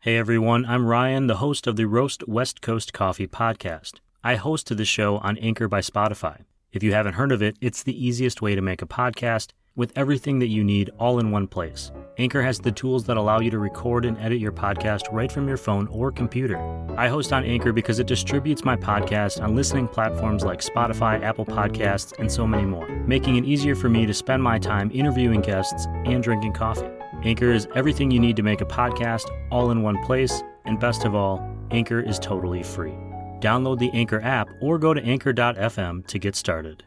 Hey everyone, I'm Ryan, the host of the Roast West Coast Coffee podcast. I host the show on Anchor by Spotify. If you haven't heard of it, it's the easiest way to make a podcast with everything that you need all in one place. Anchor has the tools that allow you to record and edit your podcast right from your phone or computer. I host on Anchor because it distributes my podcast on listening platforms like Spotify, Apple Podcasts, and so many more, making it easier for me to spend my time interviewing guests and drinking coffee. Anchor is everything you need to make a podcast all in one place, and best of all, Anchor is totally free. Download the Anchor app or go to Anchor.fm to get started.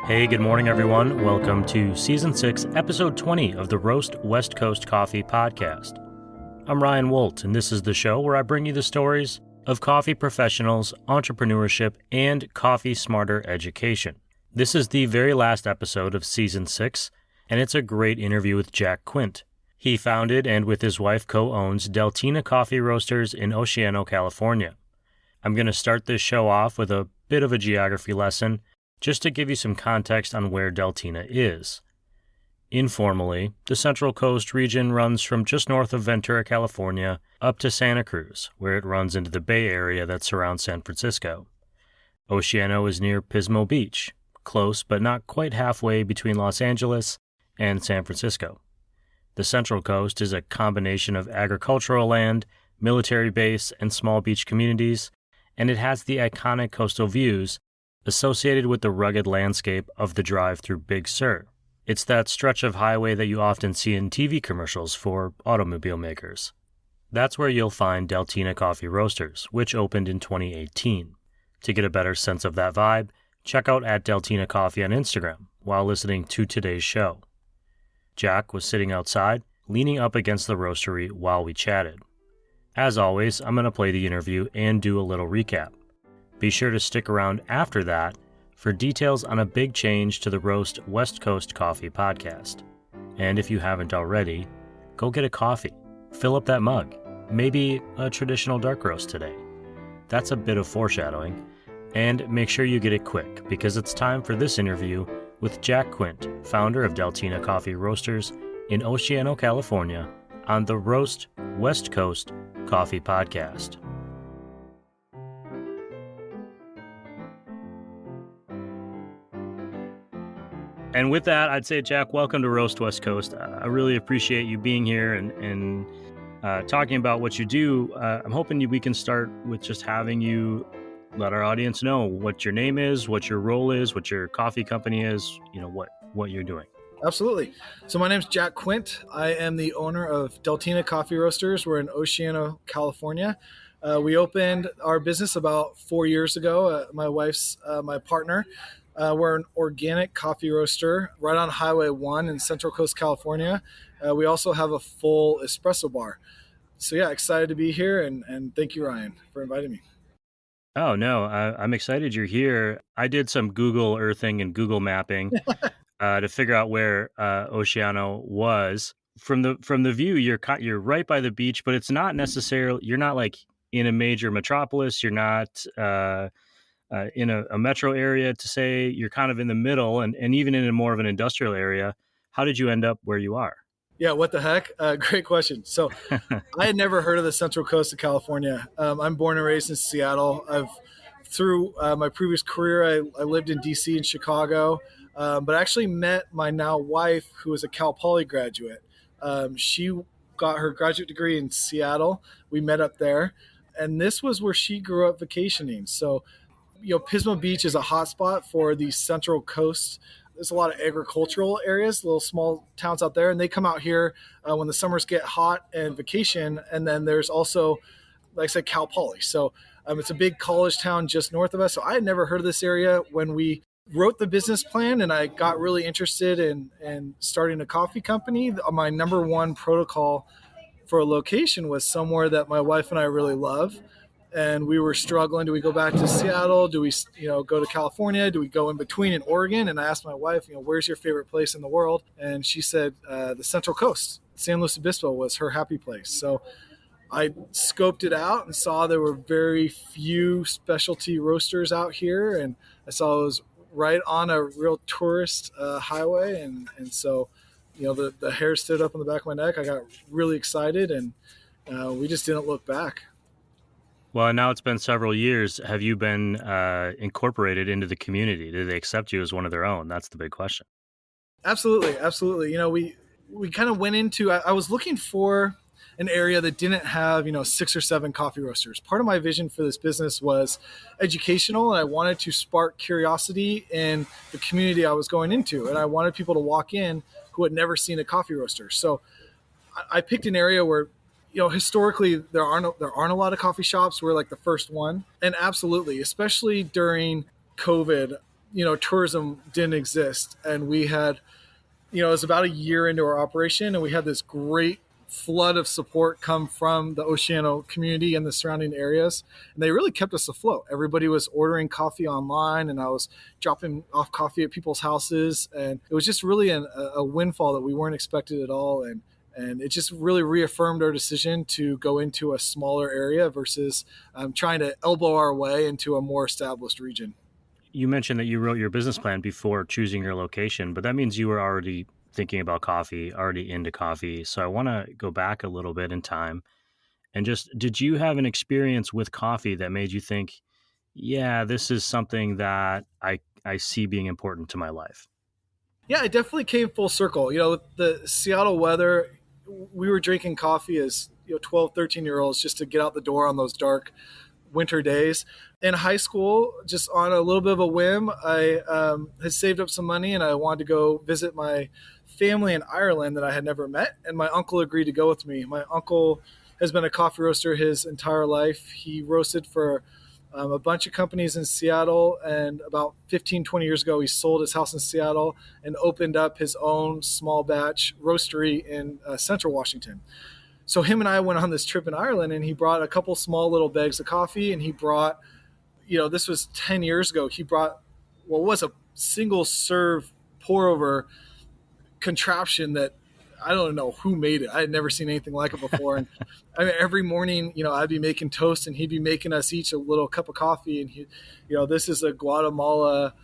Hey, good morning, everyone. Welcome to Season 6, Episode 20 of the Roast West Coast Coffee podcast. I'm Ryan Wolt, and this is the show where I bring you the stories of coffee professionals, entrepreneurship, and coffee smarter education. This is the very last episode of Season 6, and it's a great interview with Jack Quint. He founded and with his wife co-owns Deltina Coffee Roasters in Oceano, California. I'm going to start this show off with a bit of a geography lesson, just to give you some context on where Deltina is. Informally, the Central Coast region runs from just north of Ventura, California, up to Santa Cruz, where it runs into the Bay Area that surrounds San Francisco. Oceano is near Pismo Beach, close but not quite halfway between Los Angeles and San Francisco. The Central Coast is a combination of agricultural land, military base, and small beach communities, and it has the iconic coastal views associated with the rugged landscape of the drive through Big Sur. It's that stretch of highway that you often see in TV commercials for automobile makers. That's where you'll find Deltina Coffee Roasters, which opened in 2018. To get a better sense of that vibe, check out @Deltina Coffee on Instagram while listening to today's show. Jack was sitting outside, leaning up against the roastery while we chatted. As always, I'm going to play the interview and do a little recap. Be sure to stick around after that for details on a big change to the Roast West Coast Coffee podcast. And if you haven't already, go get a coffee. Fill up that mug. Maybe a traditional dark roast today. That's a bit of foreshadowing. And make sure you get it quick, because it's time for this interview with Jack Quint, founder of Deltina Coffee Roasters in Oceano, California, on the Roast West Coast Coffee podcast. And with that, I'd say, Jack, welcome to Roast West Coast. I really appreciate you being here and talking about what you do. I'm hoping we can start with just having you let our audience know what your name is, what your role is, what your coffee company is, what you're doing. Absolutely. So my name's Jack Quint. I am the owner of Deltina Coffee Roasters. We're in Oceano, California. We opened our business about 4 years ago. My wife's my partner. We're an organic coffee roaster right on Highway 1 in Central Coast, California. We also have a full espresso bar. So yeah, excited to be here, and thank you, Ryan, for inviting me. Oh, no, I'm excited you're here. I did some Google Earthing and Google Mapping to figure out where Oceano was. From the view, you're right by the beach, but it's not necessarily, you're not like in a major metropolis. You're not in a metro area, to say. You're kind of in the middle, and even in a more of an industrial area. How did you end up where you are? Yeah, what the heck? Great question. So I had never heard of the Central Coast of California. I'm born and raised in Seattle. Through my previous career, I lived in DC and Chicago, but I actually met my now wife, who was a Cal Poly graduate. She got her graduate degree in Seattle. We met up there, and this was where she grew up vacationing. So Pismo Beach is a hotspot for the Central Coast. There's a lot of agricultural areas, little small towns out there, and they come out here when the summers get hot and vacation. And then there's also, like I said, Cal Poly. So it's a big college town just north of us. So I had never heard of this area. When we wrote the business plan and I got really interested in starting a coffee company, my number one protocol for a location was somewhere that my wife and I really love. And we were struggling. Do we go back to Seattle? Do we, go to California? Do we go in between in Oregon? And I asked my wife, where's your favorite place in the world? And she said the Central Coast. San Luis Obispo was her happy place. So I scoped it out and saw there were very few specialty roasters out here, and I saw it was right on a real tourist highway, and so the hair stood up on the back of my neck. I got really excited, and we just didn't look back. Well, now it's been several years. Have you been incorporated into the community? Do they accept you as one of their own? That's the big question. Absolutely. We kind of went into. I was looking for an area that didn't have 6 or 7 coffee roasters. Part of my vision for this business was educational, and I wanted to spark curiosity in the community I was going into, and I wanted people to walk in who had never seen a coffee roaster. So I picked an area where historically there aren't a lot of coffee shops. We're like the first one, and absolutely, especially during COVID, tourism didn't exist, and we had it was about a year into our operation, and we had this great flood of support come from the Oceano community and the surrounding areas, and they really kept us afloat. Everybody was ordering coffee online, and I was dropping off coffee at people's houses, and it was just really a windfall that we weren't expected at all, and it just really reaffirmed our decision to go into a smaller area versus trying to elbow our way into a more established region. You mentioned that you wrote your business plan before choosing your location, but that means you were already thinking about coffee, already into coffee. So I want to go back a little bit in time and just, did you have an experience with coffee that made you think, yeah, this is something that I see being important to my life? Yeah, it definitely came full circle. With the Seattle weather, we were drinking coffee as 12, 13-year-olds just to get out the door on those dark winter days. In high school, just on a little bit of a whim, I had saved up some money, and I wanted to go visit my family in Ireland that I had never met, and my uncle agreed to go with me. My uncle has been a coffee roaster his entire life. He roasted for a bunch of companies in Seattle, and about 15, 20 years ago, he sold his house in Seattle and opened up his own small batch roastery in central Washington. So him and I went on this trip in Ireland, and he brought a couple small little bags of coffee, and he brought, this was 10 years ago, he brought what was a single serve pour over contraption that I don't know who made it. I had never seen anything like it before. And I mean, every morning, I'd be making toast, and he'd be making us each a little cup of coffee. And this is a Guatemala,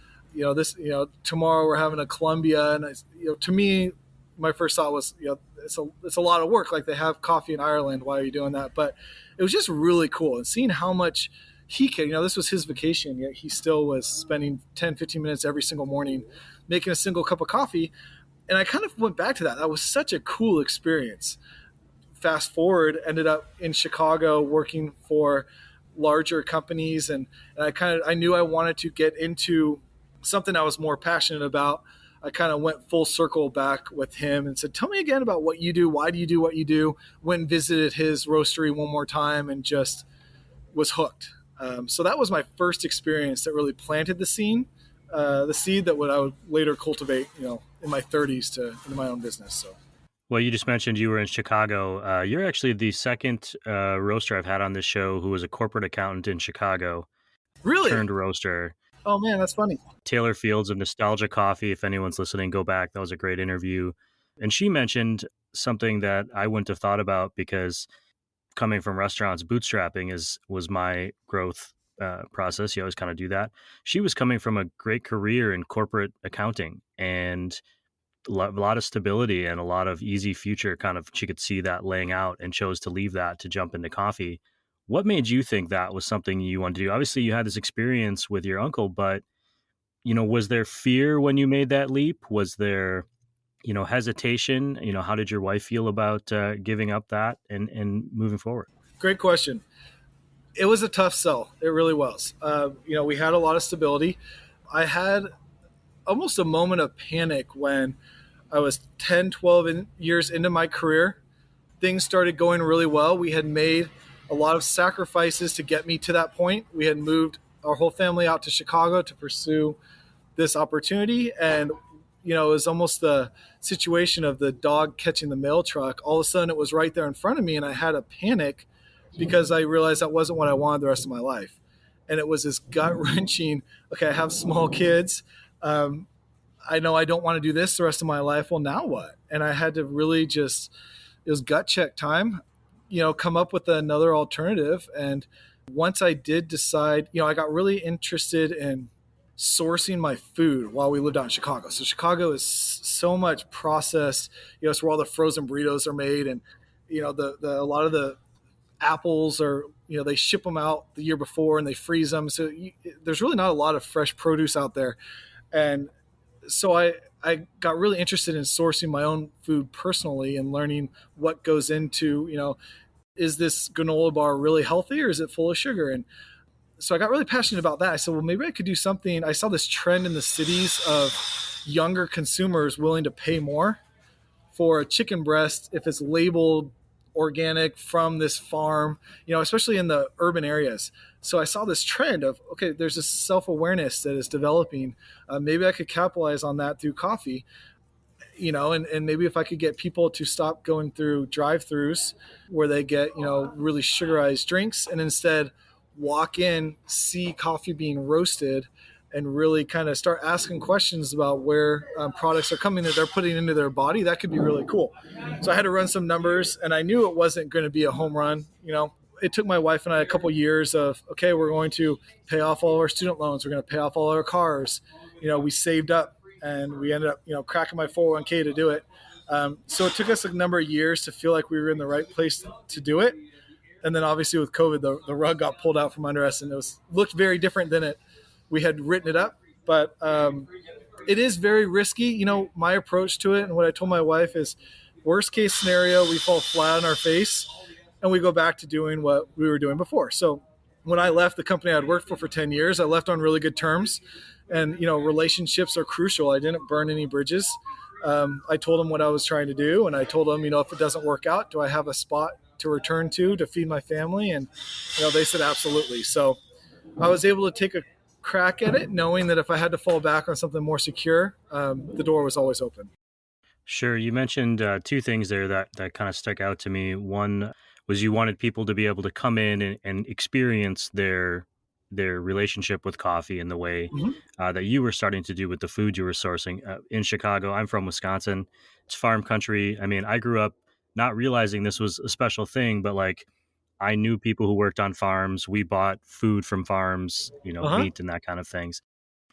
tomorrow we're having a Colombia. And to me, my first thought was, it's a lot of work. Like, they have coffee in Ireland. Why are you doing that? But it was just really cool. And seeing how much he could, this was his vacation, yet he still was spending 10, 15 minutes every single morning making a single cup of coffee. And I kind of went back to that. That was such a cool experience. Fast forward, ended up in Chicago working for larger companies. And I knew I wanted to get into something I was more passionate about. I kind of went full circle back with him and said, tell me again about what you do. Why do you do what you do? Went and visited his roastery one more time and just was hooked. So that was my first experience that really planted the seed that I would later cultivate, in my 30s into my own business. So. Well, you just mentioned you were in Chicago. You're actually the second roaster I've had on this show who was a corporate accountant in Chicago. Really? Turned roaster. Oh, man, that's funny. Taylor Fields of Nostalgia Coffee. If anyone's listening, go back. That was a great interview. And she mentioned something that I wouldn't have thought about, because coming from restaurants, bootstrapping was my growth process. You always kind of do that. She was coming from a great career in corporate accounting and a lot of stability and a lot of easy future. Kind of, she could see that laying out and chose to leave that to jump into coffee. What made you think that was something you wanted to do? Obviously, you had this experience with your uncle, but was there fear when you made that leap? Was there, hesitation? How did your wife feel about giving up that and moving forward? Great question. It was a tough sell. It really was. We had a lot of stability. I had almost a moment of panic when I was 10, 12 years into my career. Things started going really well. We had made a lot of sacrifices to get me to that point. We had moved our whole family out to Chicago to pursue this opportunity. And, it was almost the situation of the dog catching the mail truck. All of a sudden it was right there in front of me, and I had a panic because I realized that wasn't what I wanted the rest of my life. And it was this gut wrenching, okay, I have small kids. I know I don't want to do this the rest of my life. Well, now what? And I had to really it was gut check time. come up with another alternative. And once I did decide, I got really interested in sourcing my food while we lived out in Chicago. So Chicago is so much processed, it's where all the frozen burritos are made. And, a lot of the apples are, they ship them out the year before and they freeze them. So there's really not a lot of fresh produce out there. And so I got really interested in sourcing my own food personally and learning what goes into, is this granola bar really healthy or is it full of sugar? And so I got really passionate about that. I said, well, maybe I could do something. I saw this trend in the cities of younger consumers willing to pay more for a chicken breast if it's labeled organic from this farm, especially in the urban areas. So I saw this trend of, okay, there's this self-awareness that is developing. Maybe I could capitalize on that through coffee, and maybe if I could get people to stop going through drive-throughs where they get, really sugarized drinks and instead walk in, see coffee being roasted, and really kind of start asking questions about where products are coming that they're putting into their body, that could be really cool. So I had to run some numbers, and I knew it wasn't going to be a home run. It took my wife and I a couple years of, okay, we're going to pay off all of our student loans. We're going to pay off all our cars. We saved up, and we ended up, cracking my 401k to do it. So it took us a number of years to feel like we were in the right place to do it. And then obviously with COVID, the rug got pulled out from under us, and looked very different than we had written it up. But it is very risky. My approach to it and what I told my wife is, worst case scenario, we fall flat on our face and we go back to doing what we were doing before. So when I left the company I'd worked for 10 years, I left on really good terms. And, relationships are crucial. I didn't burn any bridges. I told them what I was trying to do. And I told them, if it doesn't work out, do I have a spot to return to feed my family? And, they said, absolutely. So I was able to take a crack at it, knowing that if I had to fall back on something more secure, the door was always open. Sure. You mentioned two things there that kind of stuck out to me. One was you wanted people to be able to come in and experience their relationship with coffee in the way that you were starting to do with the food you were sourcing. In Chicago, I'm from Wisconsin. It's farm country. I mean, I grew up not realizing this was a special thing, but like I knew people who worked on farms. We bought food from farms, meat and that kind of things.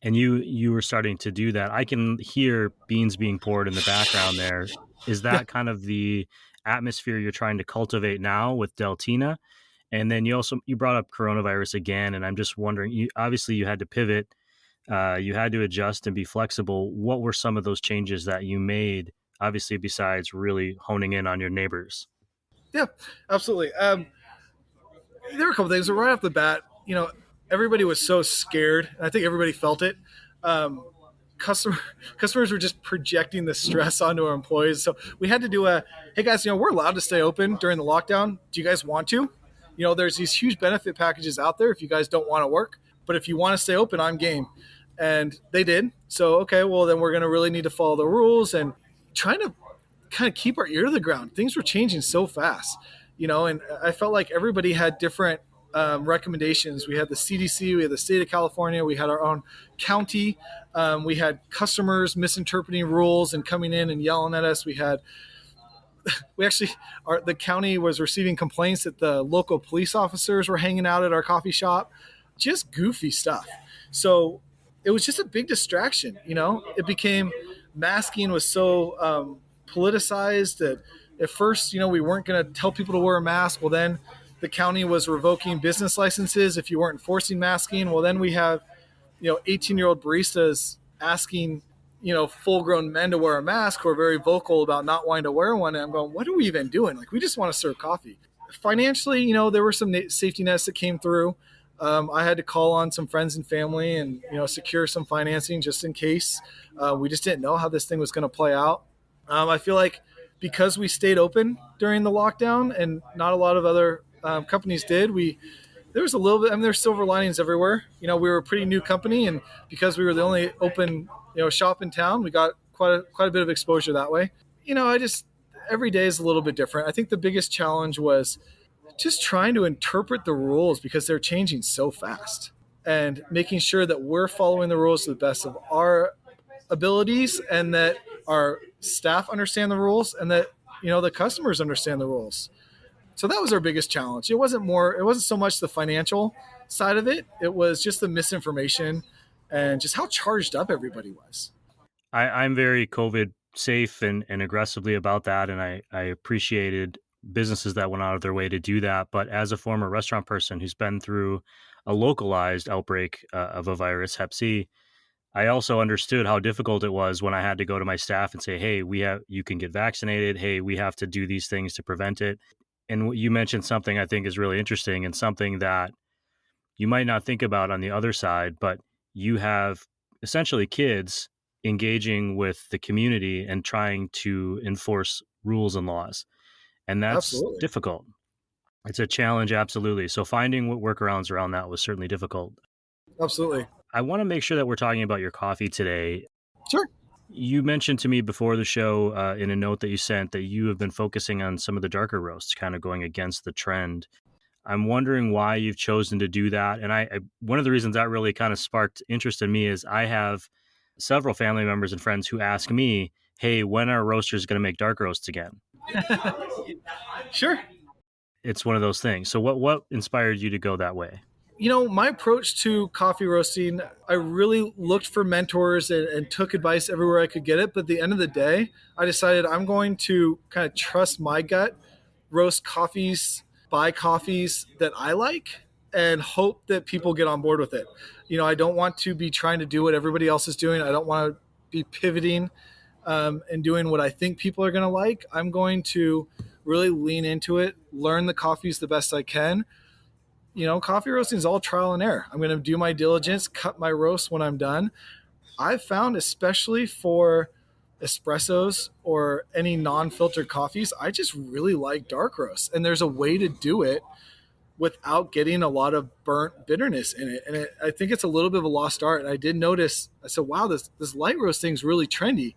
And you were starting to do that. I can hear beans being poured in the background there. Is that kind of the atmosphere you're trying to cultivate now with Deltina? And then you brought up coronavirus again, and I'm just wondering, obviously you had to pivot, you had to adjust and be flexible. What were some of those changes that you made, obviously, besides really honing in on your neighbors? Yeah, absolutely. There were a couple things. Right off the bat, everybody was so scared, and I think everybody felt it. Customers were just projecting the stress onto our employees. So we had to do hey guys, we're allowed to stay open during the lockdown. Do you guys want to? There's these huge benefit packages out there if you guys don't want to work, but if you want to stay open, I'm game. And they did. So, okay, well then we're going to really need to follow the rules and trying to kind of keep our ear to the ground. Things were changing so fast, and I felt like everybody had different recommendations. We had the CDC, we had the state of California, we had our own county. We had customers misinterpreting rules and coming in and yelling at us. The county was receiving complaints that the local police officers were hanging out at our coffee shop, just goofy stuff. So it was just a big distraction. It became, masking was so politicized that at first, we weren't going to tell people to wear a mask. Well, then the county was revoking business licenses if you weren't enforcing masking. Well, then we have, 18-year-old baristas asking, full-grown men to wear a mask who are very vocal about not wanting to wear one. And I'm going, what are we even doing? Like, we just want to serve coffee. Financially, there were some safety nets that came through. I had to call on some friends and family and, secure some financing just in case. We just didn't know how this thing was going to play out. I feel like because we stayed open during the lockdown and not a lot of other companies did, there was a little bit, there's silver linings everywhere. We were a pretty new company, and because we were the only open, shop in town, we got quite a bit of exposure that way. Every day is a little bit different. I think the biggest challenge was just trying to interpret the rules because they're changing so fast, and making sure that we're following the rules to the best of our abilities, and that our staff understand the rules, and that, the customers understand the rules. So that was our biggest challenge. It wasn't so much the financial side of it. It was just the misinformation and just how charged up everybody was. I'm very COVID safe and aggressively about that. And I appreciated businesses that went out of their way to do that. But as a former restaurant person who's been through a localized outbreak of a virus, Hep C, I also understood how difficult it was when I had to go to my staff and say, "Hey, you can get vaccinated. Hey, we have to do these things to prevent it." And you mentioned something I think is really interesting and something that you might not think about on the other side, but you have essentially kids engaging with the community and trying to enforce rules and laws. And that's Absolutely. difficult. It's a challenge, absolutely. So finding what workarounds around that was certainly difficult. Absolutely. I want to make sure that we're talking about your coffee today. Sure. You mentioned to me before the show in a note that you sent that you have been focusing on some of the darker roasts, kind of going against the trend. I'm wondering why you've chosen to do that. And one of the reasons that really kind of sparked interest in me is I have several family members and friends who ask me, "Hey, when are roasters going to make dark roasts again?" Sure. It's one of those things. So what inspired you to go that way? My approach to coffee roasting, I really looked for mentors and took advice everywhere I could get it. But at the end of the day, I decided I'm going to kind of trust my gut, roast coffees, buy coffees that I like, and hope that people get on board with it. I don't want to be trying to do what everybody else is doing. I don't want to be pivoting and doing what I think people are going to like. I'm going to really lean into it, learn the coffees the best I can. Coffee roasting is all trial and error. I'm going to do my diligence, cut my roast when I'm done. I've found, especially for espressos or any non-filtered coffees, I just really like dark roast. And there's a way to do it without getting a lot of burnt bitterness in it. And I think it's a little bit of a lost art. And I did notice, I said, wow, this light roast thing's really trendy.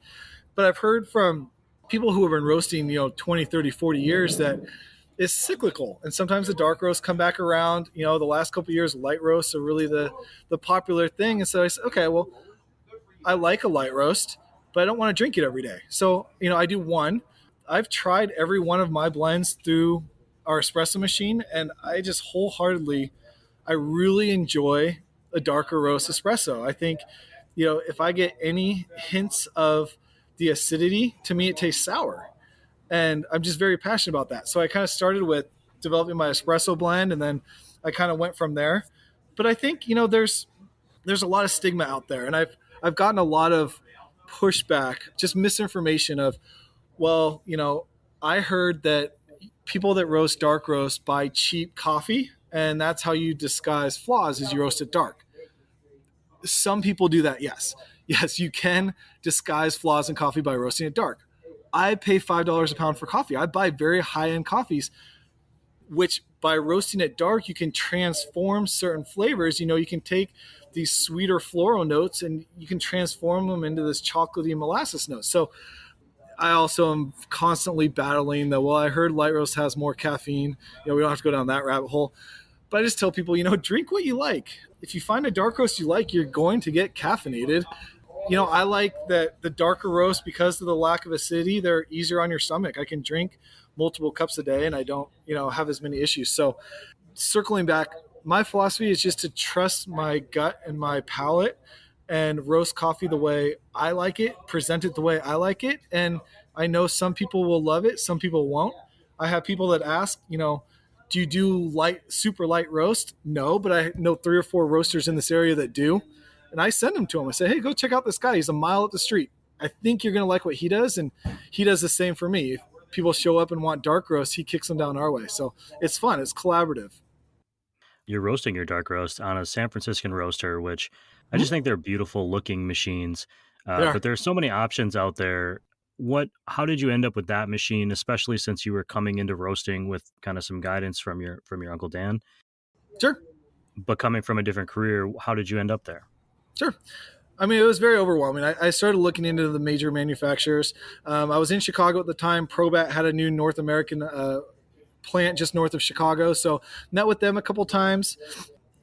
But I've heard from people who have been roasting, 20, 30, 40 years that it's cyclical, and sometimes the dark roasts come back around. The last couple of years, light roasts are really the popular thing. And so I said, okay, well, I like a light roast, but I don't want to drink it every day. So, I do one. I've tried every one of my blends through our espresso machine, and I really enjoy a darker roast espresso. I think, if I get any hints of the acidity, to me, it tastes sour. And I'm just very passionate about that. So I kind of started with developing my espresso blend, and then I kind of went from there. But I think, there's a lot of stigma out there, and I've gotten a lot of pushback, just misinformation of, well, I heard that people that roast dark roast buy cheap coffee, and that's how you disguise flaws, is you roast it dark. Some people do that, yes. Yes, you can disguise flaws in coffee by roasting it dark. I pay $5 a pound for coffee. I buy very high-end coffees, which by roasting it dark, you can transform certain flavors. You can take these sweeter floral notes and you can transform them into this chocolatey molasses note. So I also am constantly battling I heard light roast has more caffeine. We don't have to go down that rabbit hole. But I just tell people, drink what you like. If you find a dark roast you like, you're going to get caffeinated. I like that the darker roast, because of the lack of acidity, they're easier on your stomach. I can drink multiple cups a day and I don't, have as many issues. So circling back, my philosophy is just to trust my gut and my palate and roast coffee the way I like it, present it the way I like it. And I know some people will love it, some people won't. I have people that ask, do you do super light roast? No, but I know 3 or 4 roasters in this area that do. And I send them to him. I say, hey, go check out this guy. He's a mile up the street. I think you're going to like what he does. And he does the same for me. If people show up and want dark roast, he kicks them down our way. So it's fun. It's collaborative. You're roasting your dark roast on a San Franciscan roaster, which I just think they're beautiful looking machines. But there are so many options out there. How did you end up with that machine, especially since you were coming into roasting with kind of some guidance from your Uncle Dan? Sure. But coming from a different career, how did you end up there? Sure. I mean, it was very overwhelming. I started looking into the major manufacturers. I was in Chicago at the time. Probat had a new North American plant just north of Chicago. So met with them a couple times.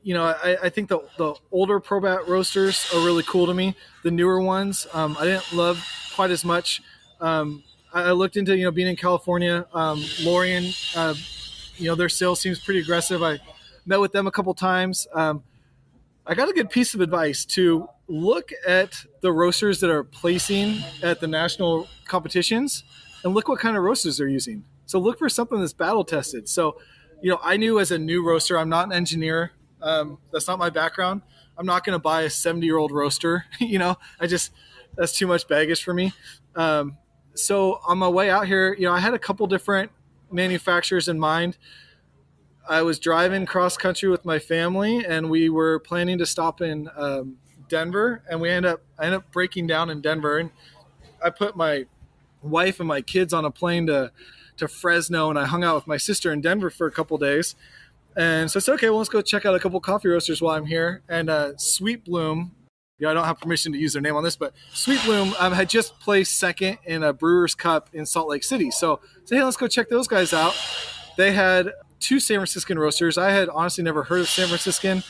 I think the older Probat roasters are really cool to me. The newer ones, I didn't love quite as much. I looked into, being in California. Lorian their sales seems pretty aggressive. I met with them a couple times. I got a good piece of advice to look at the roasters that are placing at the national competitions and look what kind of roasters they're using. So look for something that's battle tested. So, I knew as a new roaster, I'm not an engineer. That's not my background. I'm not going to buy a 70-year-old roaster. That's too much baggage for me. So on my way out here, I had a couple different manufacturers in mind. I was driving cross country with my family, and we were planning to stop in Denver, and I ended up breaking down in Denver, and I put my wife and my kids on a plane to Fresno, and I hung out with my sister in Denver for a couple days. And so I said, okay, well, let's go check out a couple coffee roasters while I'm here. And Sweet Bloom, I don't have permission to use their name on this, but Sweet Bloom had just placed second in a Brewers Cup in Salt Lake City. So I said, hey, let's go check those guys out. They had 2 San Franciscan roasters. I had honestly never heard of San Franciscan.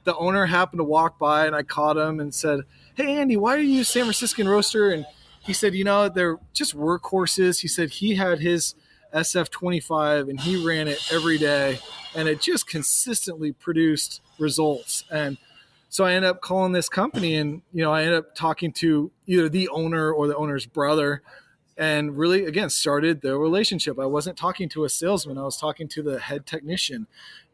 The owner happened to walk by, and I caught him and said, hey, Andy, why do you use San Franciscan roaster? And he said, they're just workhorses. He said he had his SF25 and he ran it every day, and it just consistently produced results. And so I ended up calling this company, and I ended up talking to either the owner or the owner's brother, and really, again, started the relationship. I wasn't talking to a salesman. I was talking to the head technician,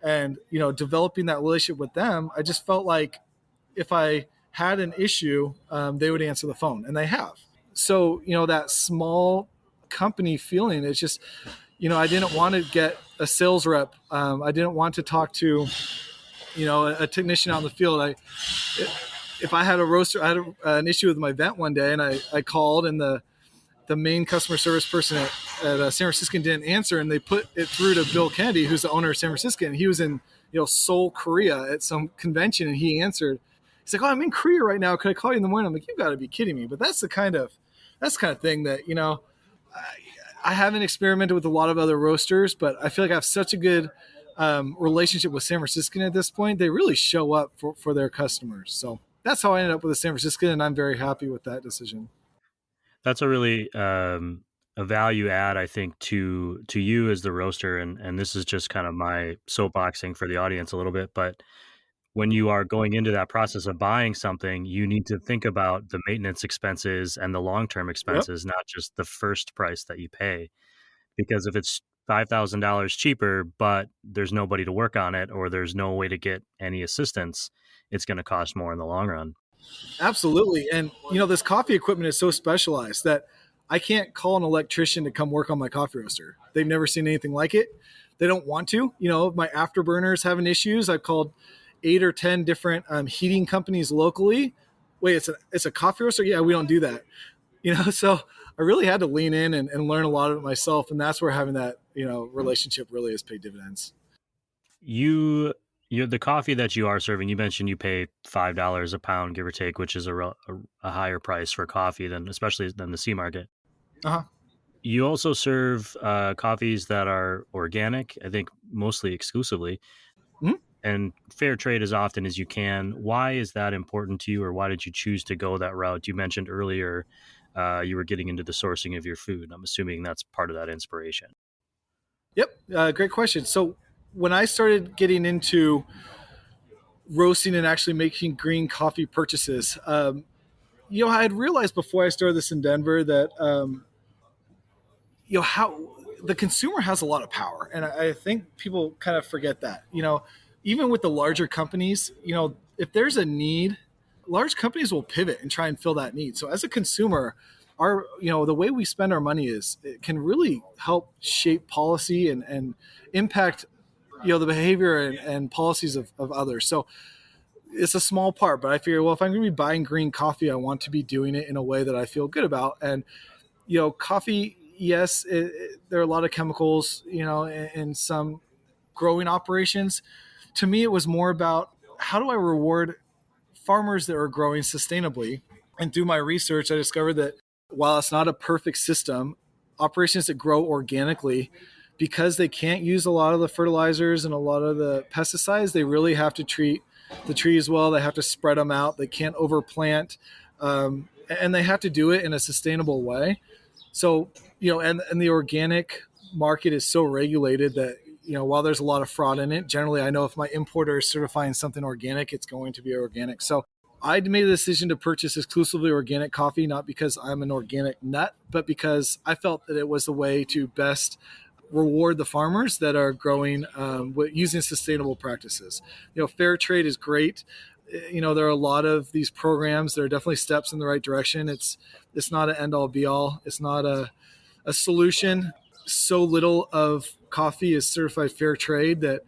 and developing that relationship with them. I just felt like if I had an issue, they would answer the phone, and they have. So that small company feeling, it's just, I didn't want to get a sales rep. I didn't want to talk to a technician out in the field. If I had a roaster, I had an issue with my vent one day, and I called, and the main customer service person at San Francisco didn't answer, and they put it through to Bill Kennedy, who's the owner of San Francisco, and he was in Seoul, Korea at some convention, and he answered. He's like, oh, I'm in Korea right now. Could I call you in the morning? I'm like, you've got to be kidding me. But that's the kind of thing that, I haven't experimented with a lot of other roasters, but I feel like I have such a good relationship with San Franciscan at this point. They really show up for their customers. So that's how I ended up with a San Franciscan, and I'm very happy with that decision. That's a really a value add, I think, to you as the roaster. And this is just kind of my soapboxing for the audience a little bit. But when you are going into that process of buying something, you need to think about the maintenance expenses and the long-term expenses, not just the first price that you pay. Because if it's $5,000 cheaper, but there's nobody to work on it, or there's no way to get any assistance, it's going to cost more in the long run. Absolutely. And, this coffee equipment is so specialized that I can't call an electrician to come work on my coffee roaster. They've never seen anything like it. They don't want to. My afterburners having issues. I've called 8 or 10 different heating companies locally. Wait, it's a coffee roaster? Yeah, we don't do that. So I really had to lean in and learn a lot of it myself. And that's where having that, relationship really has paid dividends. You the coffee that you are serving, you mentioned you pay $5 a pound, give or take, which is a higher price for coffee especially than the C market. Uh-huh. You also serve coffees that are organic, I think mostly exclusively, and fair trade as often as you can. Why is that important to you, or why did you choose to go that route? You mentioned earlier you were getting into the sourcing of your food. I'm assuming that's part of that inspiration. Yep. Great question. So when I started getting into roasting and actually making green coffee purchases, I had realized before I started this in Denver that, how the consumer has a lot of power. And I think people kind of forget that, even with the larger companies, if there's a need, large companies will pivot and try and fill that need. So as a consumer, the way we spend our money it can really help shape policy and impact, the behavior and policies of others. So it's a small part, but I figure, well, if I'm going to be buying green coffee, I want to be doing it in a way that I feel good about. And, coffee, yes, there are a lot of chemicals, in some growing operations. To me, it was more about how do I reward farmers that are growing sustainably? And through my research, I discovered that while it's not a perfect system, operations that grow organically, because they can't use a lot of the fertilizers and a lot of the pesticides, they really have to treat the trees well. They have to spread them out. They can't overplant, and they have to do it in a sustainable way. So, and the organic market is so regulated that while there's a lot of fraud in it, generally I know if my importer is certifying something organic, it's going to be organic. So I made a decision to purchase exclusively organic coffee, not because I'm an organic nut, but because I felt that it was the way to best reward the farmers that are growing using sustainable practices. Fair trade is great. There are a lot of these programs. There are definitely steps in the right direction. It's not an end all be all. It's not a solution. So little of coffee is certified fair trade that,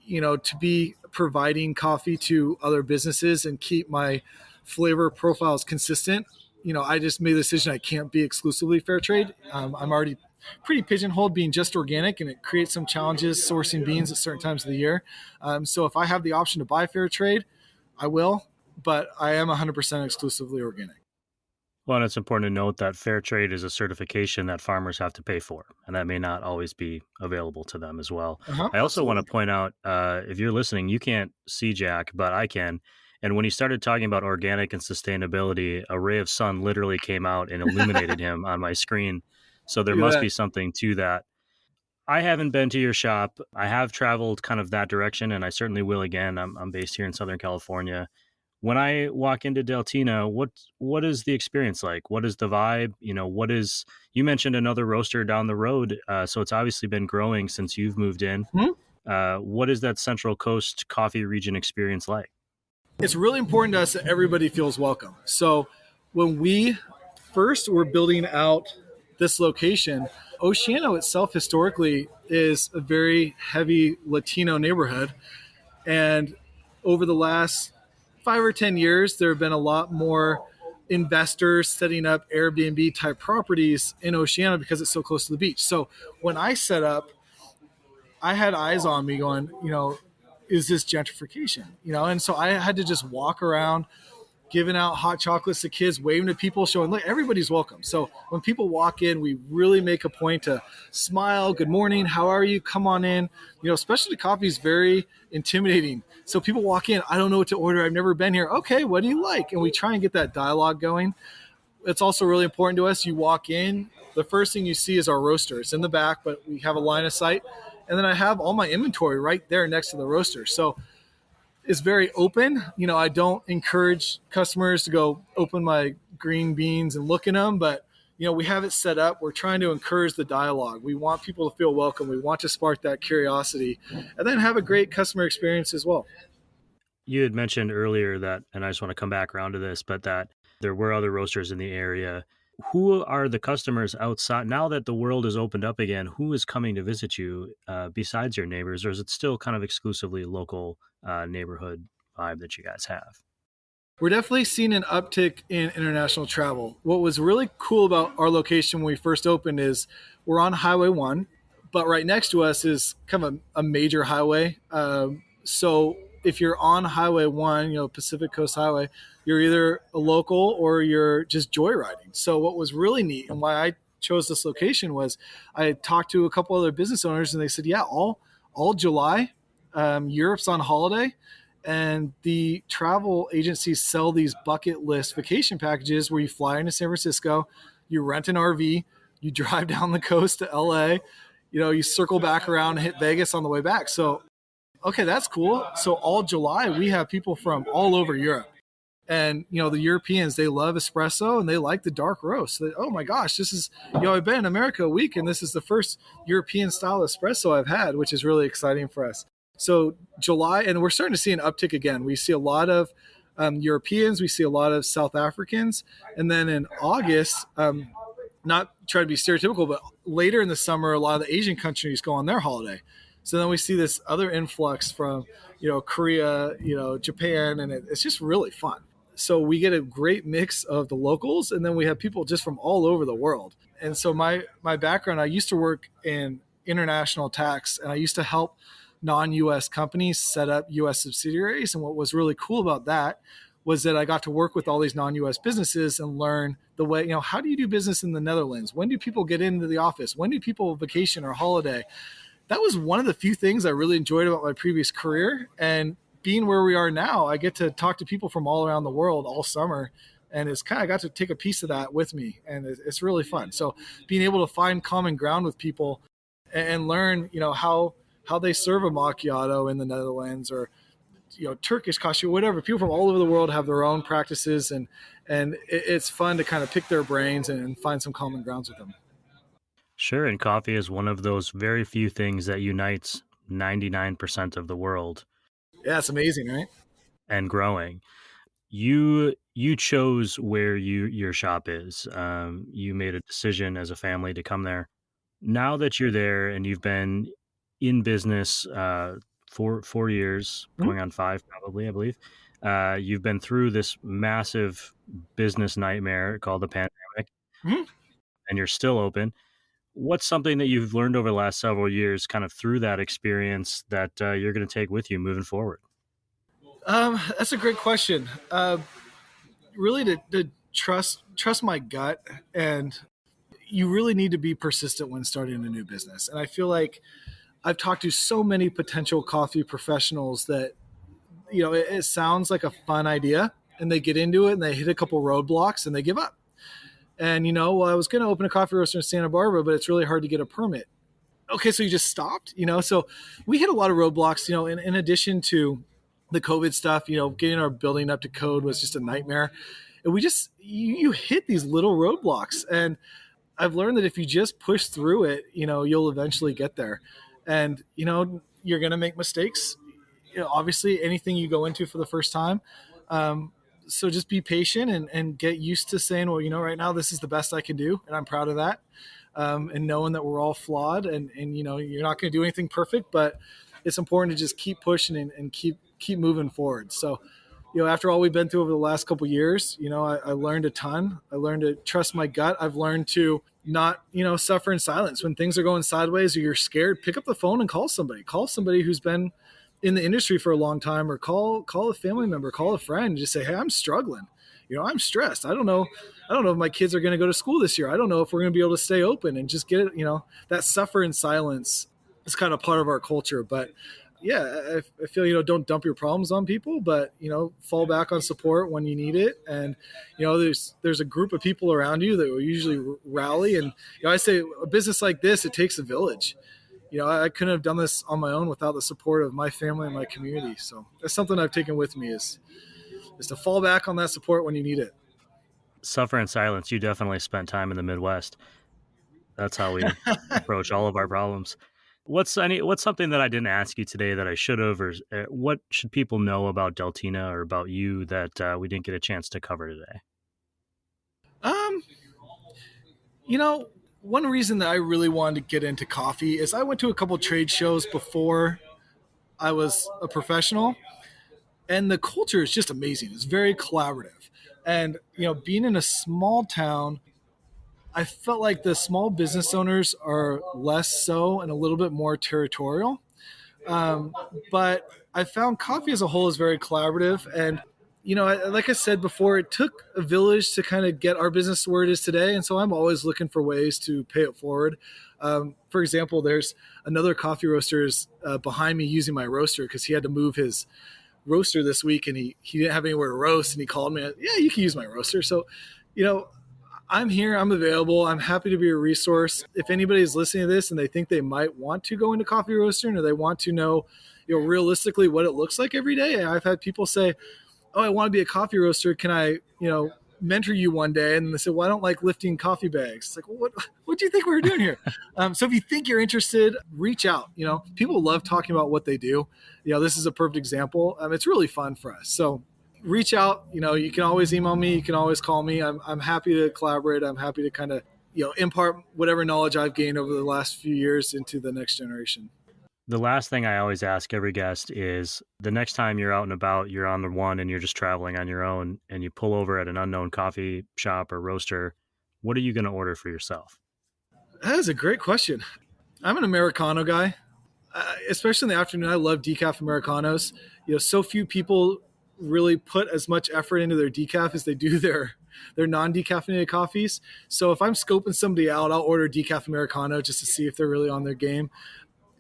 to be providing coffee to other businesses and keep my flavor profiles consistent, I just made the decision I can't be exclusively fair trade. I'm already pretty pigeonholed being just organic, and it creates some challenges sourcing beans at certain times of the year. So if I have the option to buy fair trade, I will, but I am 100% exclusively organic. Well, and it's important to note that fair trade is a certification that farmers have to pay for, and that may not always be available to them as well. I also want to point out, if you're listening, you can't see Jack, but I can. And when he started talking about organic and sustainability, a ray of sun literally came out and illuminated him on my screen. So there must be something to that. I haven't been to your shop. I have traveled kind of that direction, and I certainly will again. I'm based here in Southern California. When I walk into Deltina, what is the experience like? What is the vibe? You mentioned another roaster down the road, so it's obviously been growing since you've moved in. What is that Central Coast coffee region experience like? It's really important to us that everybody feels welcome. So when we first were building out this location, Oceano itself historically is a very heavy Latino neighborhood. And over the last 5 or 10 years, there have been a lot more investors setting up Airbnb type properties in Oceano because it's so close to the beach. So when I set up, I had eyes on me going, is this gentrification? And so I had to just walk around giving out hot chocolates to kids, waving to people, showing, look, everybody's welcome. So when people walk in, we really make a point to smile. Good morning. How are you? Come on in. Specialty coffee is very intimidating. So people walk in, I don't know what to order. I've never been here. Okay, what do you like? And we try and get that dialogue going. It's also really important to us. You walk in, the first thing you see is our roaster. It's in the back, but we have a line of sight. And then I have all my inventory right there next to the roaster. So it's very open. I don't encourage customers to go open my green beans and look in them, but we have it set up. We're trying to encourage the dialogue. We want people to feel welcome. We want to spark that curiosity and then have a great customer experience as well. You had mentioned earlier that, and I just want to come back around to this, but that there were other roasters in the area. Who are the customers outside now that the world has opened up again? Who is coming to visit you besides your neighbors, or is it still kind of exclusively local neighborhood vibe that you guys have? We're definitely seeing an uptick in international travel. What was really cool about our location when we first opened is we're on Highway 1, but right next to us is kind of a major highway. So if you're on Highway 1, Pacific Coast Highway, you're either a local or you're just joyriding. So what was really neat and why I chose this location was I talked to a couple other business owners and they said, yeah, all July, Europe's on holiday. And the travel agencies sell these bucket list vacation packages where you fly into San Francisco, you rent an RV, you drive down the coast to LA, you circle back around and hit Vegas on the way back. So, okay, that's cool. So all July, we have people from all over Europe. And, the Europeans, they love espresso and they like the dark roast. So oh my gosh, this is, I've been in America a week and this is the first European style espresso I've had, which is really exciting for us. So July, and we're starting to see an uptick again. We see a lot of Europeans, we see a lot of South Africans. And then in August, not try to be stereotypical, but later in the summer, a lot of the Asian countries go on their holiday. So then we see this other influx from, Korea, Japan, and it's just really fun. So we get a great mix of the locals, and then we have people just from all over the world. And so my background, I used to work in international tax, and I used to help non-U.S. companies set up U.S. subsidiaries. And what was really cool about that was that I got to work with all these non-U.S. businesses and learn the way, how do you do business in the Netherlands? When do people get into the office? When do people vacation or holiday? That was one of the few things I really enjoyed about my previous career. And being where we are now, I get to talk to people from all around the world all summer. And it's kind of got to take a piece of that with me. And it's really fun. So being able to find common ground with people and learn, how how they serve a macchiato in the Netherlands, or Turkish coffee, whatever. People from all over the world have their own practices, and it's fun to kind of pick their brains and find some common grounds with them. Sure, and coffee is one of those very few things that unites 99% of the world. Yeah, it's amazing, right? And growing. You chose where your shop is. You made a decision as a family to come there. Now that you're there and you've been in business for 4 years, Mm-hmm. going on five probably, I believe. You've been through this massive business nightmare called the pandemic, Mm-hmm. and you're still open. What's something that you've learned over the last several years, kind of through that experience, that you're going to take with you moving forward? That's a great question. Really, to trust my gut, and you really need to be persistent when starting a new business. And I feel like I've talked to so many potential coffee professionals that it sounds like a fun idea, and they get into it and they hit a couple roadblocks and they give up. And well, I was going to open a coffee roaster in Santa Barbara, but it's really hard to get a permit. Okay, so you just stopped. So we hit a lot of roadblocks. In addition to the COVID stuff, getting our building up to code was just a nightmare. And we just you hit these little roadblocks, and I've learned that if you just push through it, you'll eventually get there. And you're going to make mistakes. Obviously, anything you go into for the first time. So just be patient and get used to saying, well, right now this is the best I can do, and I'm proud of that. And knowing that we're all flawed, and you're not going to do anything perfect, but it's important to just keep pushing and keep moving forward. So, after all we've been through over the last couple of years, I learned a ton. I learned to trust my gut. I've learned to not, suffer in silence when things are going sideways or you're scared. Pick up the phone and call somebody who's been in the industry for a long time, or call a family member, call a friend, and just say, hey, I'm struggling. I'm stressed. I don't know if my kids are going to go to school this year. I don't know if we're going to be able to stay open, and just get it. That suffer in silence is kind of part of our culture. But yeah, I feel, don't dump your problems on people, but, fall back on support when you need it. And, there's a group of people around you that will usually rally. And, I say a business like this, it takes a village. I couldn't have done this on my own without the support of my family and my community. So that's something I've taken with me is to fall back on that support when you need it. Suffer in silence. You definitely spent time in the Midwest. That's how we approach all of our problems. What's something that I didn't ask you today that I should have, or what should people know about Deltina or about you that we didn't get a chance to cover today? One reason that I really wanted to get into coffee is I went to a couple trade shows before I was a professional, and the culture is just amazing. It's very collaborative. And, being in a small town, I felt like the small business owners are less so and a little bit more territorial. But I found coffee as a whole is very collaborative. And, like I said before, it took a village to kind of get our business to where it is today. And so I'm always looking for ways to pay it forward. For example, there's another coffee roaster behind me using my roaster because he had to move his roaster this week, and he didn't have anywhere to roast, and he called me. Yeah, you can use my roaster. So, I'm here, I'm available, I'm happy to be a resource. If anybody's listening to this and they think they might want to go into coffee roasting, or they want to know, realistically what it looks like every day. I've had people say, oh, I want to be a coffee roaster. Can I, mentor you one day? And they said, well, I don't like lifting coffee bags. It's like, well, what do you think we're doing here? So if you think you're interested, reach out. People love talking about what they do. This is a perfect example. It's really fun for us. So reach out. You can always email me. You can always call me. I'm happy to collaborate. I'm happy to kind of, impart whatever knowledge I've gained over the last few years into the next generation. The last thing I always ask every guest is, the next time you're out and about, you're on the one and you're just traveling on your own, and you pull over at an unknown coffee shop or roaster, what are you going to order for yourself? That is a great question. I'm an Americano guy, especially in the afternoon. I love decaf Americanos. So few people really put as much effort into their decaf as they do their non-decaffeinated coffees. So if I'm scoping somebody out, I'll order decaf Americano just to see if they're really on their game.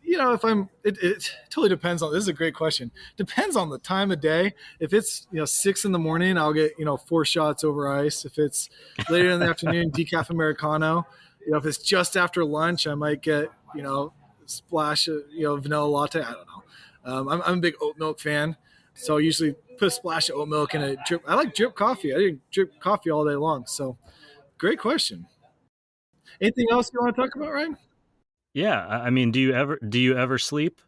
It totally depends on, this is a great question. Depends on the time of day. If it's, 6 a.m, I'll get, 4 shots over ice. If it's later in the afternoon, decaf Americano. If it's just after lunch, I might get, splash of, vanilla latte. I don't know. I'm a big oat milk fan, so I usually put a splash of oat milk in a drip. I like drip coffee. I drip coffee all day long. So great question. Anything else you want to talk about, Ryan? Yeah, I mean, do you ever sleep?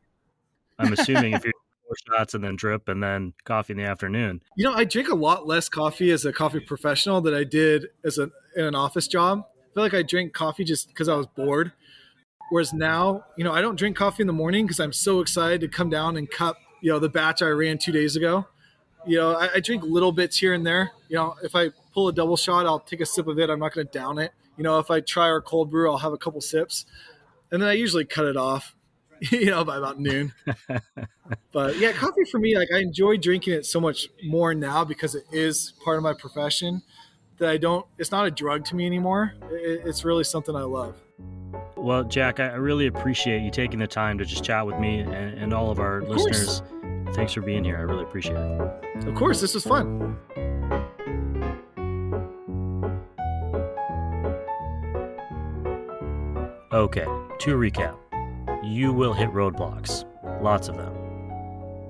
I'm assuming if you're 4 shots and then drip and then coffee in the afternoon. I drink a lot less coffee as a coffee professional than I did in an office job. I feel like I drank coffee just because I was bored. Whereas now, I don't drink coffee in the morning because I'm so excited to come down and cup, the batch I ran 2 days ago. I drink little bits here and there. If I pull a double shot, I'll take a sip of it. I'm not going to down it. If I try our cold brew, I'll have a couple sips. And then I usually cut it off, by about noon. But yeah, coffee for me, like I enjoy drinking it so much more now because it is part of my profession that it's not a drug to me anymore. It's really something I love. Well, Jack, I really appreciate you taking the time to just chat with me and all of our listeners. Thanks for being here. I really appreciate it. Of course, this was fun. Okay, to recap, you will hit roadblocks, lots of them.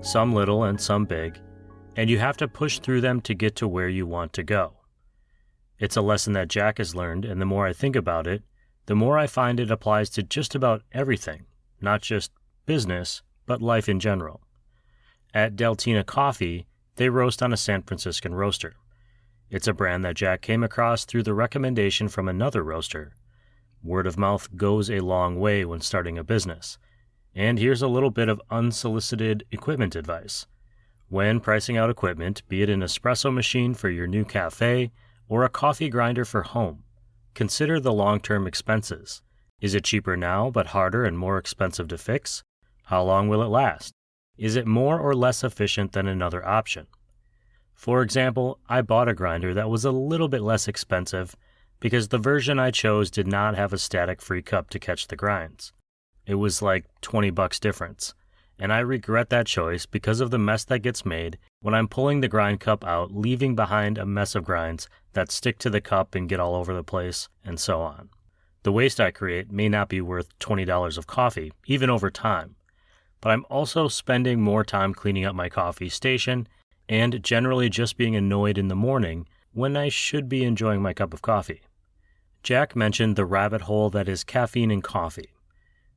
Some little and some big, and you have to push through them to get to where you want to go. It's a lesson that Jack has learned, and the more I think about it, the more I find it applies to just about everything, not just business, but life in general. At Deltina Coffee, they roast on a San Franciscan roaster. It's a brand that Jack came across through the recommendation from another roaster. Word of mouth goes a long way when starting a business. And here's a little bit of unsolicited equipment advice. When pricing out equipment, be it an espresso machine for your new cafe or a coffee grinder for home, consider the long-term expenses. Is it cheaper now but harder and more expensive to fix? How long will it last? Is it more or less efficient than another option? For example, I bought a grinder that was a little bit less expensive because the version I chose did not have a static free cup to catch the grinds. It was like $20 difference, and I regret that choice because of the mess that gets made when I'm pulling the grind cup out, leaving behind a mess of grinds that stick to the cup and get all over the place, and so on. The waste I create may not be worth $20 of coffee, even over time, but I'm also spending more time cleaning up my coffee station and generally just being annoyed in the morning when I should be enjoying my cup of coffee. Jack mentioned the rabbit hole that is caffeine in coffee.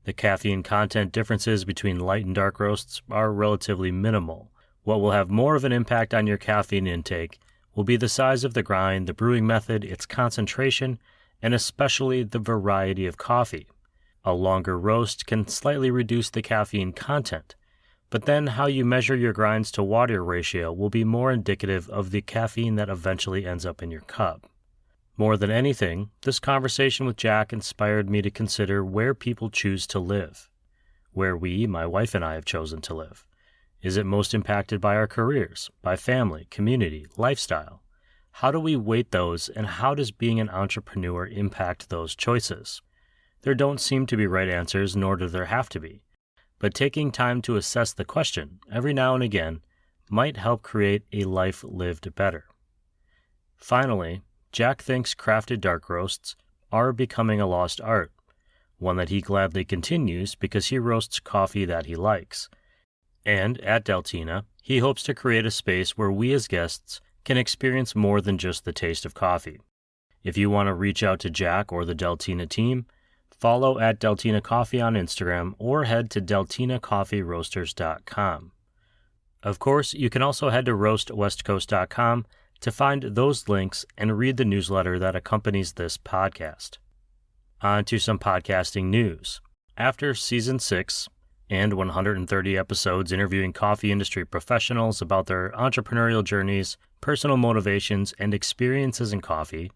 The caffeine content differences between light and dark roasts are relatively minimal. What will have more of an impact on your caffeine intake will be the size of the grind, the brewing method, its concentration, and especially the variety of coffee. A longer roast can slightly reduce the caffeine content, but then how you measure your grinds to water ratio will be more indicative of the caffeine that eventually ends up in your cup. More than anything, this conversation with Jack inspired me to consider where people choose to live, where we, my wife and I, have chosen to live. Is it most impacted by our careers, by family, community, lifestyle? How do we weight those, and how does being an entrepreneur impact those choices? There don't seem to be right answers, nor do there have to be, but taking time to assess the question every now and again might help create a life lived better. Finally, Jack thinks crafted dark roasts are becoming a lost art, one that he gladly continues because he roasts coffee that he likes. And at Deltina, he hopes to create a space where we as guests can experience more than just the taste of coffee. If you want to reach out to Jack or the Deltina team, follow at Deltina Coffee on Instagram or head to deltinacoffeeroasters.com. Of course, you can also head to roastwestcoast.com to find those links and read the newsletter that accompanies this podcast. On to some podcasting news. After Season 6 and 130 episodes interviewing coffee industry professionals about their entrepreneurial journeys, personal motivations, and experiences in coffee,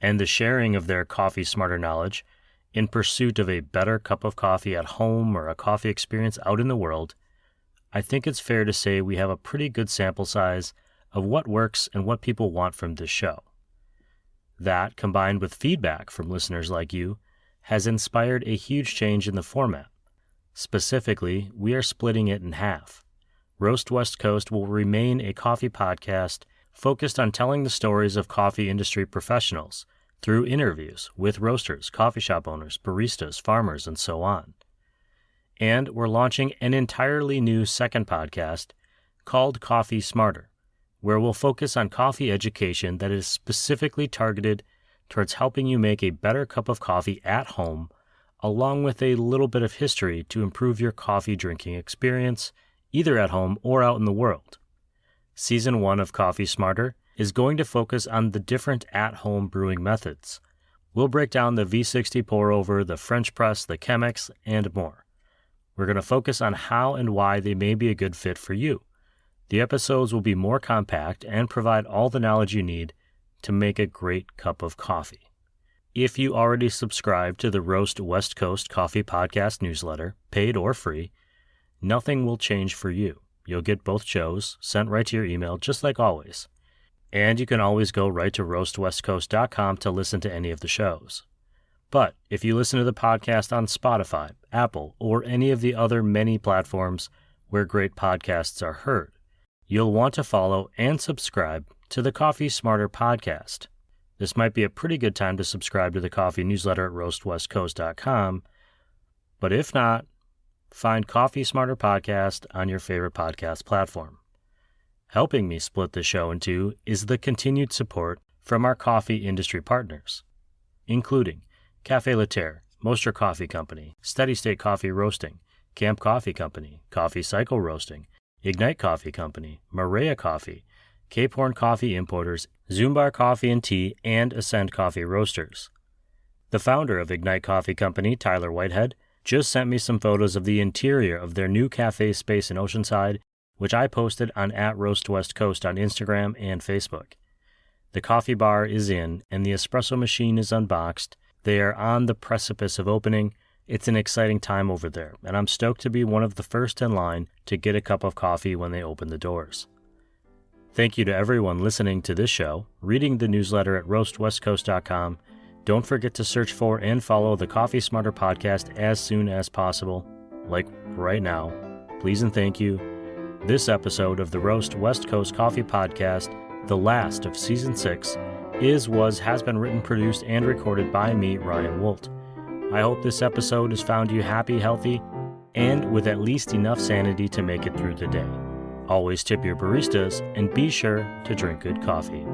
and the sharing of their coffee smarter knowledge in pursuit of a better cup of coffee at home or a coffee experience out in the world, I think it's fair to say we have a pretty good sample size of what works and what people want from this show. That, combined with feedback from listeners like you, has inspired a huge change in the format. Specifically, we are splitting it in half. Roast West Coast will remain a coffee podcast focused on telling the stories of coffee industry professionals through interviews with roasters, coffee shop owners, baristas, farmers, and so on. And we're launching an entirely new second podcast called Coffee Smarter, where we'll focus on coffee education that is specifically targeted towards helping you make a better cup of coffee at home, along with a little bit of history to improve your coffee drinking experience, either at home or out in the world. Season 1 of Coffee Smarter is going to focus on the different at-home brewing methods. We'll break down the V60 pour-over, the French press, the Chemex, and more. We're going to focus on how and why they may be a good fit for you. The episodes will be more compact and provide all the knowledge you need to make a great cup of coffee. If you already subscribe to the Roast West Coast Coffee Podcast newsletter, paid or free, nothing will change for you. You'll get both shows sent right to your email, just like always. And you can always go right to roastwestcoast.com to listen to any of the shows. But if you listen to the podcast on Spotify, Apple, or any of the other many platforms where great podcasts are heard, you'll want to follow and subscribe to the Coffee Smarter podcast. This might be a pretty good time to subscribe to the coffee newsletter at roastwestcoast.com, but if not, find Coffee Smarter Podcast on your favorite podcast platform. Helping me split the show in two is the continued support from our coffee industry partners, including Café Laterre, Moster Coffee Company, Steady State Coffee Roasting, Camp Coffee Company, Coffee Cycle Roasting, Ignite Coffee Company, Maria Coffee, Cape Horn Coffee Importers, Zumbar Coffee and Tea, and Ascend Coffee Roasters. The founder of Ignite Coffee Company, Tyler Whitehead, just sent me some photos of the interior of their new cafe space in Oceanside, which I posted on @RoastWestCoast on Instagram and Facebook. The coffee bar is in, and the espresso machine is unboxed. They are on the precipice of opening. It's an exciting time over there, and I'm stoked to be one of the first in line to get a cup of coffee when they open the doors. Thank you to everyone listening to this show, reading the newsletter at roastwestcoast.com. Don't forget to search for and follow the Coffee Smarter podcast as soon as possible, like right now. Please and thank you. This episode of the Roast West Coast Coffee Podcast, the last of Season 6, has been written, produced, and recorded by me, Ryan Wolt. I hope this episode has found you happy, healthy, and with at least enough sanity to make it through the day. Always tip your baristas, and be sure to drink good coffee.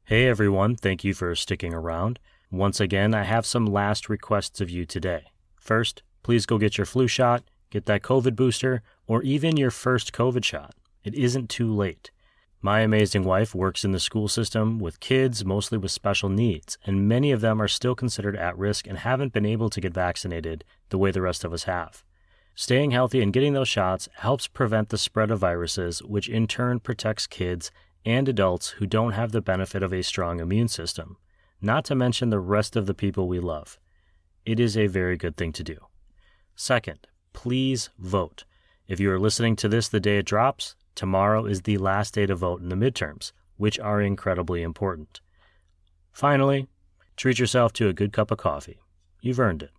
Hey everyone, thank you for sticking around. Once again, I have some last requests of you today. First, please go get your flu shot, get that COVID booster, or even your first COVID shot. It isn't too late. My amazing wife works in the school system with kids, mostly with special needs, and many of them are still considered at risk and haven't been able to get vaccinated the way the rest of us have. Staying healthy and getting those shots helps prevent the spread of viruses, which in turn protects kids and adults who don't have the benefit of a strong immune system, not to mention the rest of the people we love. It is a very good thing to do. Second, please vote. If you are listening to this the day it drops, tomorrow is the last day to vote in the midterms, which are incredibly important. Finally, treat yourself to a good cup of coffee. You've earned it.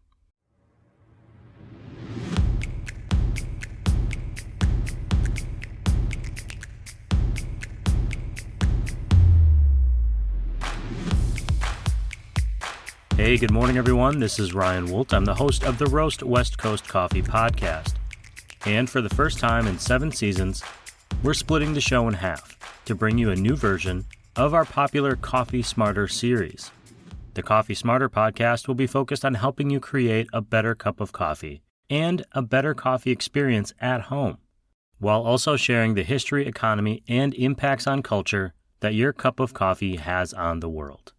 Hey, good morning, everyone. This is Ryan Wolt. I'm the host of the Roast West Coast Coffee Podcast. And for the first time in 7 seasons, we're splitting the show in half to bring you a new version of our popular Coffee Smarter series. The Coffee Smarter podcast will be focused on helping you create a better cup of coffee and a better coffee experience at home, while also sharing the history, economy, and impacts on culture that your cup of coffee has on the world.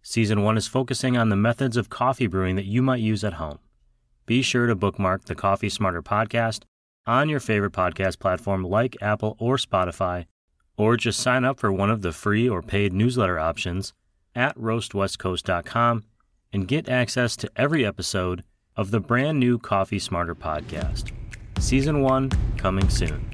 Season 1 is focusing on the methods of coffee brewing that you might use at home. Be sure to bookmark the Coffee Smarter podcast on your favorite podcast platform like Apple or Spotify, or just sign up for one of the free or paid newsletter options at roastwestcoast.com and get access to every episode of the brand new Coffee Smarter podcast. Season 1 coming soon.